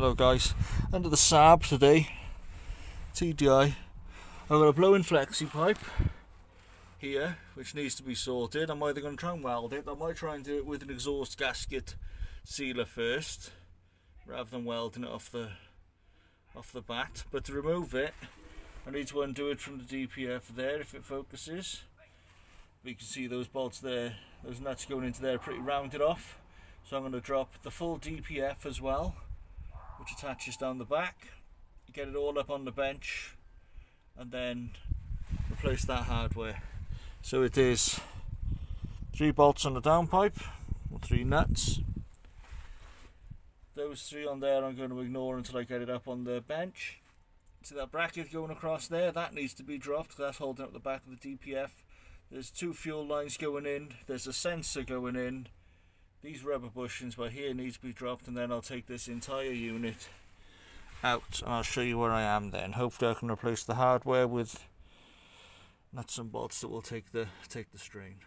Hello guys, under the Saab today, TDI. I've got a blowing flexi pipe here which needs to be sorted. I'm either going to try and weld it, I might try and do it with an exhaust gasket sealer first rather than welding it off the bat. But to remove it, I need to undo it from the DPF there if it focuses. We can see those bolts there, those nuts going into there are pretty rounded off. So I'm going to drop the full DPF as well, which attaches down the back, get it all up on the bench and then replace that hardware. So it is 3 bolts on the downpipe, or 3 nuts. Those 3 on there I'm going to ignore until I get it up on the bench. See that bracket going across there? That needs to be dropped because that's holding up the back of the DPF. There's 2 fuel lines going in, there's a sensor going in. These rubber bushings by here need to be dropped, and then I'll take this entire unit out and I'll show you where I am then. Hopefully I can replace the hardware with nuts and bolts that will take the strain.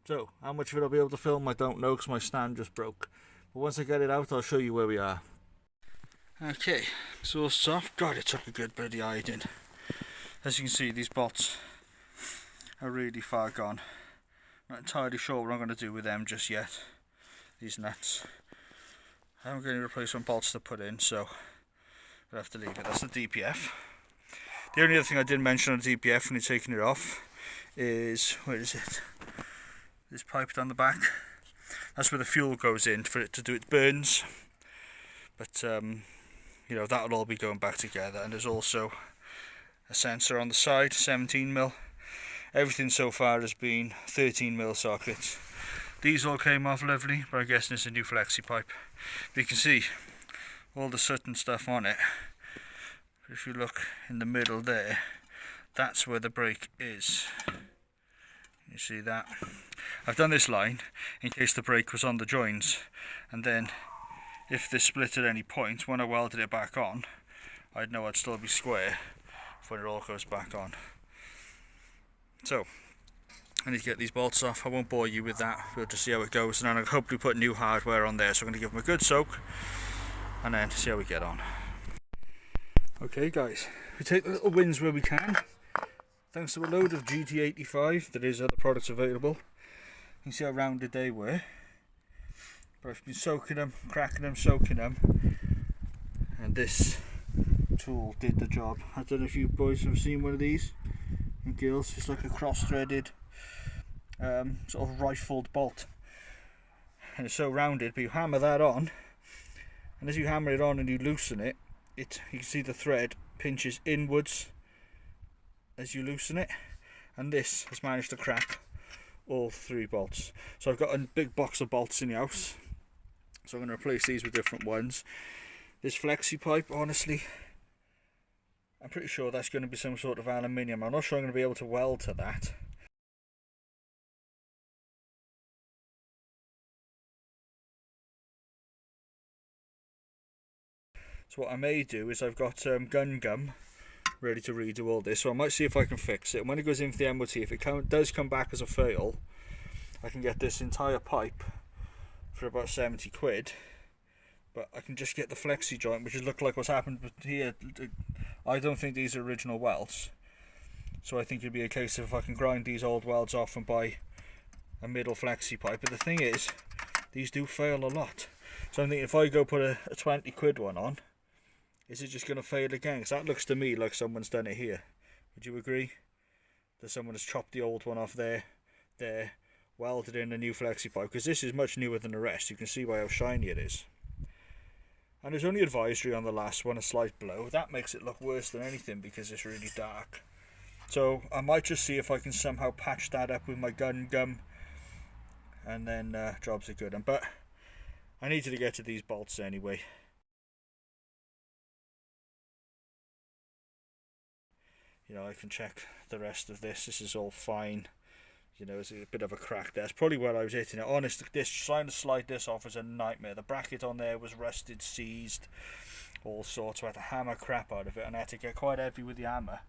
So how much of it I'll be able to film I don't know because my stand just broke. But once I get it out I'll show you where we are. Okay, exhaust's off. God, it took a good bit of ironing. As you can see, these bolts are really far gone. Not entirely sure what I'm going to do with them just yet. These nuts. I haven't got any replacement bolts to put in, so I'll have to leave it. That's the DPF. The only other thing I didn't mention on the DPF when you're taking it off is, where is it? This pipe down the back. That's where the fuel goes in for it to do its burns. But you know, that'll all be going back together. And there's also a sensor on the side, 17mm. Everything so far has been 13mm sockets. These all came off lovely, but I'm guessing it's a new flexi pipe. But you can see all the soot and stuff on it. If you look in the middle there, that's where the brake is. You see that? I've done this line in case the brake was on the joins, and then if this split at any point, when I welded it back on, I'd know I'd still be square when it all goes back on. So I need to get these bolts off. I won't bore you with that, we'll just see how it goes, and then I'll hopefully put new hardware on there, so I'm going to give them a good soak and then see how we get on. Okay guys, we take the little wins where we can. Thanks to a load of GT85, there is other products available. You can see how rounded they were. But I've been soaking them, cracking them, soaking them, and this tool did the job. I don't know if you boys have seen one of these, and girls, it's like a cross-threaded sort of rifled bolt, and it's so rounded, but you hammer that on, and as you hammer it on and you loosen it, you can see the thread pinches inwards as you loosen it, and this has managed to crack all 3 bolts. So I've got a big box of bolts in the house, so I'm going to replace these with different ones. This flexi pipe, honestly, I'm pretty sure that's going to be some sort of aluminium. I'm not sure I'm going to be able to weld to that. So what I may do is I've got gun gum ready to redo all this, so I might see if I can fix it. And when it goes in for the MOT, if it does come back as a fail, I can get this entire pipe for about 70 quid. But I can just get the flexi joint, which has looked like what's happened here. I don't think these are original welds, so I think it'd be a case of if I can grind these old welds off and buy a middle flexi pipe. But the thing is, these do fail a lot. So I'm thinking if I go put a 20 quid one on, is it just going to fail again? Because that looks to me like someone's done it here. Would you agree? That someone has chopped the old one off there, welded in a new flexi pipe. Because this is much newer than the rest. You can see by how shiny it is. And there's only advisory on the last one, a slight blow. That makes it look worse than anything because it's really dark. So I might just see if I can somehow patch that up with my gun gum, and then jobs are good. But I needed to get to these bolts anyway. You know, I can check the rest of this. This is all fine. You know, there's a bit of a crack there. It's probably where I was hitting it. Honest, trying to slide this off was a nightmare. The bracket on there was rusted, seized, all sorts. I had to hammer crap out of it, and I had to get quite heavy with the hammer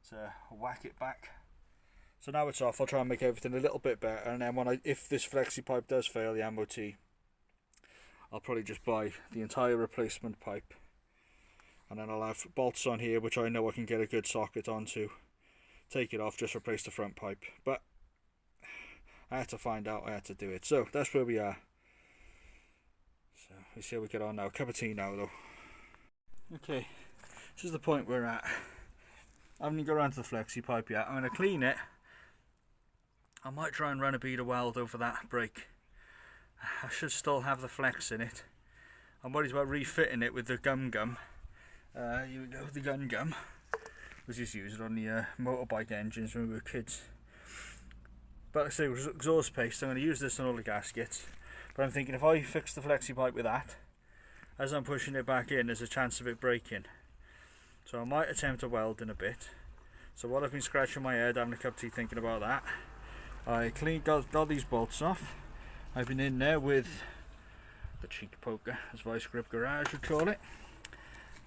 to whack it back. So now it's off. I'll try and make everything a little bit better, and then if this flexi pipe does fail the MOT, I'll probably just buy the entire replacement pipe, and then I'll have bolts on here which I know I can get a good socket onto. Take it off, just replace the front pipe. But I had to find out, I had to do it. So that's where we are. So let's see how we get on now. Cup of tea now though. Okay, this is the point we're at. I haven't even got around to the flexi pipe yet. I'm going to clean it. I might try and run a bead of weld over that brake. I should still have the flex in it. I'm worried about refitting it with the gum. Here we go, the gum. Was just used on the motorbike engines when we were kids. But like I say, with exhaust paste, I'm going to use this on all the gaskets. But I'm thinking if I fix the flexi pipe with that, as I'm pushing it back in, there's a chance of it breaking. So I might attempt to weld in a bit. So while I've been scratching my head, having a cup of tea thinking about that, I got these bolts off. I've been in there with the cheek poker, as Vice Grip Garage would call it.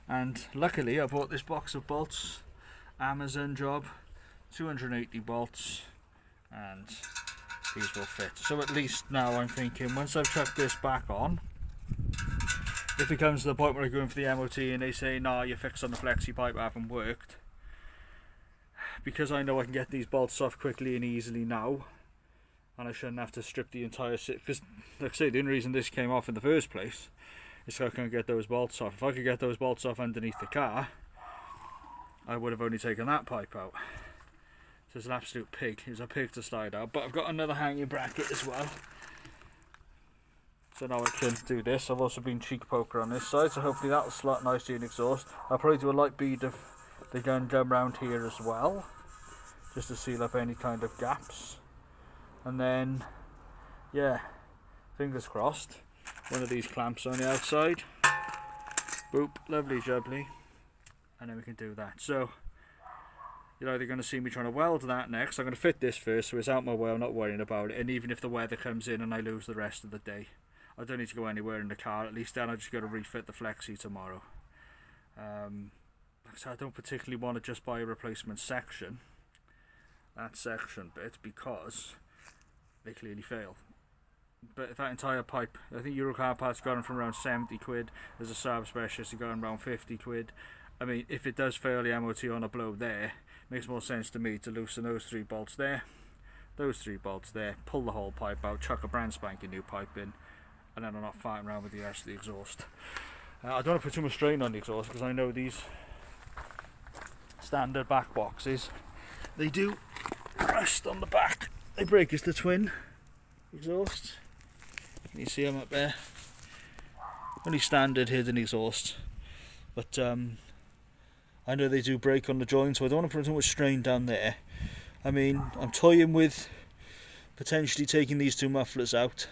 And luckily I bought this box of bolts, Amazon job, 280 bolts, and these will fit. So at least now I'm thinking, once I've chucked this back on, if it comes to the point where I go in for the MOT and they say, nah, your fix on the flexi pipe haven't worked, because I know I can get these bolts off quickly and easily now, and I shouldn't have to strip the entire set, because like I say, the only reason this came off in the first place is so I can get those bolts off. If I could get those bolts off underneath the car, I would have only taken that pipe out. So it's an absolute pig. It's a pig to slide out. But I've got another hanging bracket as well, so now I can do this. I've also been cheek poker on this side, so hopefully that'll slot nicely in exhaust. I'll probably do a light bead of the gum round here as well, just to seal up any kind of gaps. And then, yeah, fingers crossed, one of these clamps on the outside. Boop, lovely jubbly. And then we can do that. So you're either going to see me trying to weld that next. I'm going to fit this first so it's out my way, I'm not worrying about it. And even if the weather comes in and I lose the rest of the day, I don't need to go anywhere in the car. At least then I just got to refit the flexi tomorrow. So I don't particularly want to just buy a replacement section, that section bit, because they clearly fail. But if that entire pipe, I think Eurocar parts got them from around 70 quid. There's a Saab specialist who got them around 50 quid. I mean, if it does fail the MOT on a blow there, it makes more sense to me to loosen those 3 bolts there, those 3 bolts there, pull the whole pipe out, chuck a brand spanking new pipe in, and then I'm not fighting around with the rest of the exhaust. I don't want to put too much strain on the exhaust, because I know these standard back boxes, they do rust on the back. They break as the twin exhausts. Can you see them up there? Only standard hidden exhaust, but I know they do break on the joint, so I don't want to put too much strain down there. I mean, I'm toying with potentially taking these 2 mufflers out.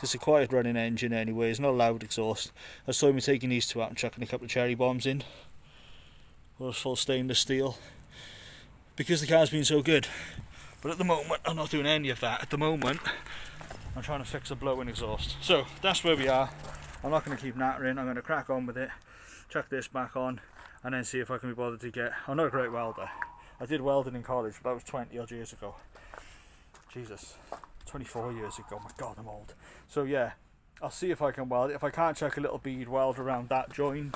It's a quiet running engine anyway, it's not a loud exhaust. I was toying with taking these 2 out and chucking a couple of cherry bombs in, or full stainless steel, because the car's been so good. But at the moment I'm not doing any of that. At the moment I'm trying to fix a blowing exhaust. So that's where we are. I'm not going to keep nattering, I'm going to crack on with it, chuck this back on, and then see if I can be bothered to get... I'm not a great welder. I did welding in college, but that was 20 odd years ago. Jesus, 24 years ago, my god, I'm old. So yeah, I'll see if I can weld it. If I can't, chuck a little bead weld around that joint,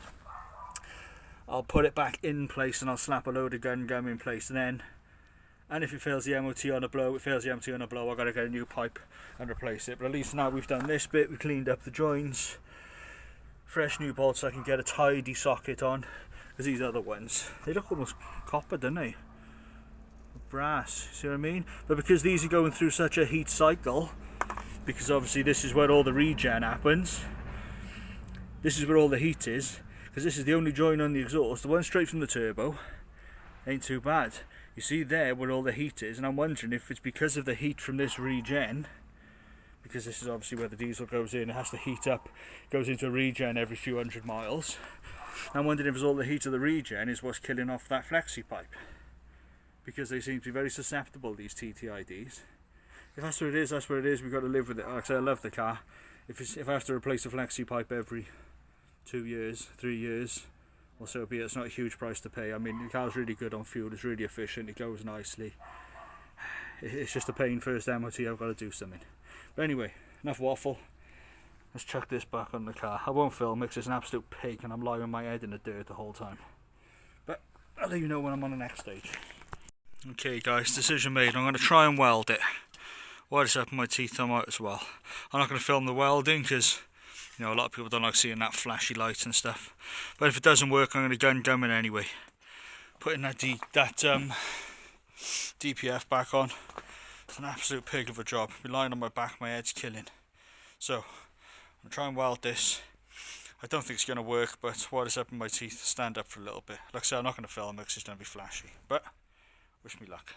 I'll put it back in place and I'll slap a load of gum in place, and if it fails the MOT on a blow, it fails the MOT on a blow, I've got to get a new pipe and replace it. But at least now we've done this bit, we've cleaned up the joints, fresh new bolts so I can get a tidy socket on, because these other ones, they look almost copper, don't they? Brass, see what I mean? But because these are going through such a heat cycle, because obviously this is where all the regen happens, this is where all the heat is, because this is the only joint on the exhaust, the one straight from the turbo ain't too bad. You see there where all the heat is, and I'm wondering if it's because of the heat from this regen, because this is obviously where the diesel goes in, it has to heat up, goes into a regen every few 100 miles. I'm wondering if it's all the heat of the regen is what's killing off that flexi pipe, because they seem to be very susceptible, these TTIDs. If that's what it is, that's what it is. We've got to live with it. Like I say, I love the car. If I have to replace a flexi pipe every 2 years, 3 years, well, so be it. It's not a huge price to pay. I mean, the car's really good on fuel, it's really efficient, it goes nicely. It's just a pain first MOT, I've got to do something. But anyway, enough waffle. Let's chuck this back on the car. I won't film it because it's an absolute pig and I'm lying with my head in the dirt the whole time. But I'll let you know when I'm on the next stage. Okay guys, decision made. I'm going to try and weld it. While it's up in my teeth, I might as well. I'm not going to film the welding because, you know, a lot of people don't like seeing that flashy light and stuff. But if it doesn't work, I'm going to gum it anyway. Putting that DPF back on. It's an absolute pig of a job. I've been lying on my back, my head's killing. So, I'm going to try and weld this. I don't think it's going to work, but while it's up in my teeth, stand up for a little bit. Like I said, I'm not going to film it because it's going to be flashy. But, wish me luck.